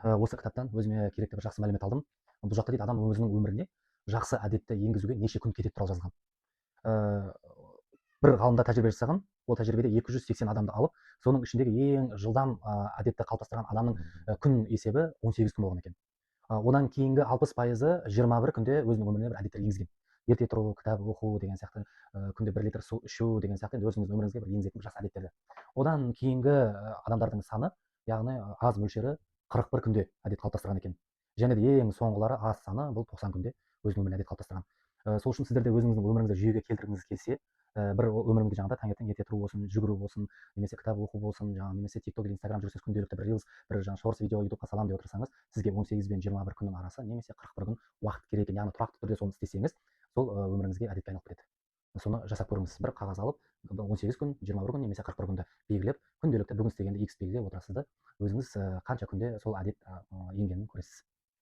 осы кітаптан өзіме керекті бір жақсы мәлімет алдым. Бұл жақта дейді, адам өзінің өміріне жақсы әдетті енгізуге неше күн кетеді туралы жазған. Бір ғалымда тәжірибе жасаған, ол тәжірибеде 280 адамды алып, соның ішіндегі ең жылдам әдетті қалыптастырған адамның күн есебі 18 күн болған екен. Одан кейінгі 60%-ы 21 күнде өзінің өміріне бір әдеттер енгізген. Ерте тұру, кітап оқу деген сияқты, күнде 1 литр су ішу деген сияқты, енді өзіңіздің өміріңізге бір енгізетін жақсы әдеттерді. Одан кейінгі адамдардың саны, яғни аз мөлшері 41 күнде әдет қалыптастырған екен. Және де ең соңғылары аз саны бұл 90 күнде өзінің өміріне әдет қалыптастырған. Сол үшін сіздер де өзіңіздің өміріңізді жүйеге келтіргіңіз келсе, бір өміріңізде жаңағыда таңертең ерте тұру болсын, жүгіру болсын, немесе кітап оқу болсын, жаңағы немесе TikTok, Instagram жүрсеңіз, күнделікті бір рилс, бір жаңағы шорт видео ютубқа саламын деп отырсаңыз, сізге 18 бен 21 күннің арасы немесе 41 күн уақыт керек екен. Яғни тұрақты түрде соны істесеңіз, сол өміріңізге әдетке айналып кетеді. Соны жасап көріңіз. Бір қағаз алып, 18 күн, 21 күн немесе 41 күнді белгілеп, күнделікті бүгін істегенді X белгілеп отырасыз да, өзіңіз қанша күнде сол әдет енгенін көресіз.